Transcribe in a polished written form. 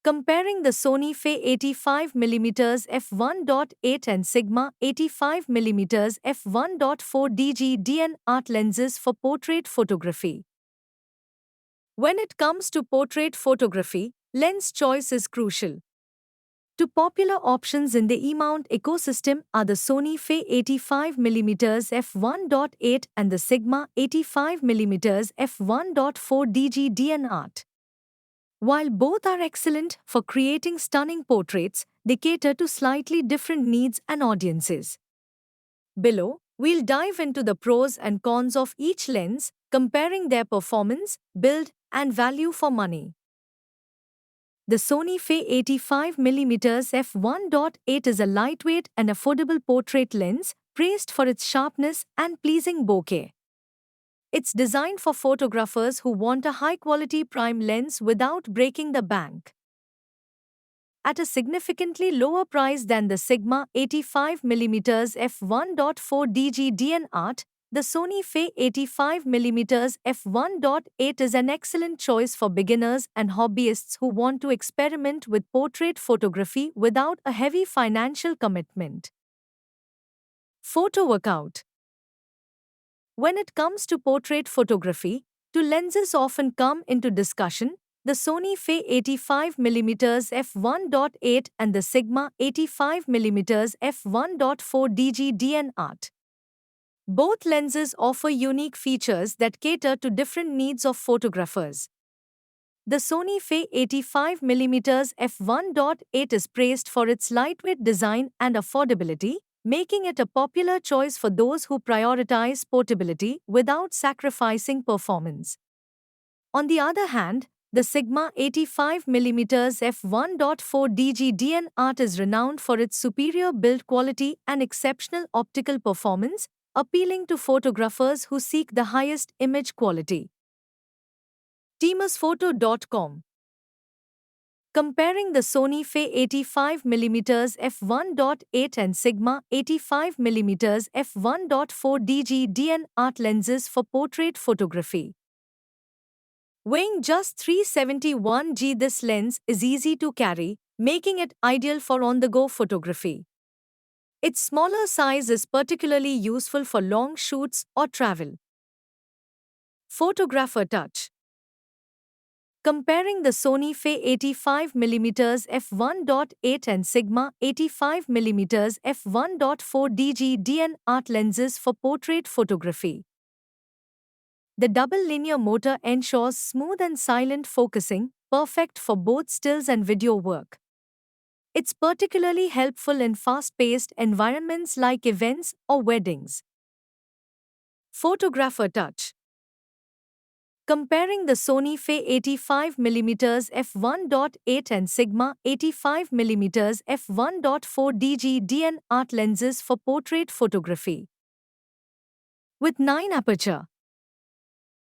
Comparing the Sony FE85mm f1.8 and Sigma 85mm f1.4 DG DN lenses for portrait photography. When it comes to portrait photography, lens choice is crucial. Two popular options in the E-mount ecosystem are the Sony FE85mm f1.8 and the Sigma 85mm f1.4 DG DN. While both are excellent for creating stunning portraits, they cater to slightly different needs and audiences. Below, we'll dive into the pros and cons of each lens, comparing their performance, build, and value for money. The Sony FE85mm f1.8 is a lightweight and affordable portrait lens, praised for its sharpness and pleasing bokeh. It's designed for photographers who want a high-quality prime lens without breaking the bank. At a significantly lower price than the Sigma 85mm f1.4 DG DN, the Sony FE85mm f1.8 is an excellent choice for beginners and hobbyists who want to experiment with portrait photography without a heavy financial commitment. Photo workout. When it comes to portrait photography, two lenses often come into discussion: the Sony FE85mm f1.8 and the Sigma 85mm f1.4 DG DN. Both lenses offer unique features that cater to different needs of photographers. The Sony FE85mm f1.8 is praised for its lightweight design and affordability, making it a popular choice for those who prioritize portability without sacrificing performance. On the other hand, the Sigma 85mm f1.4 DG DN is renowned for its superior build quality and exceptional optical performance, appealing to photographers who seek the highest image quality. TeamersPhoto.com. Comparing the Sony FE85mm f1.8 and Sigma 85mm f1.4 DG DN lenses for portrait photography. Weighing just 371 g, this lens is easy to carry, making it ideal for on-the-go photography. Its smaller size is particularly useful for long shoots or travel. Photographer touch. Comparing the Sony FE85mm f1.8 and Sigma 85mm f1.4 DG DN lenses for portrait photography. The double linear motor ensures smooth and silent focusing, perfect for both stills and video work. It's particularly helpful in fast-paced environments like events or weddings. Photographer touch. Comparing the Sony FE85mm f1.8 and Sigma 85mm f1.4 DG DN lenses for portrait photography. With 9 aperture,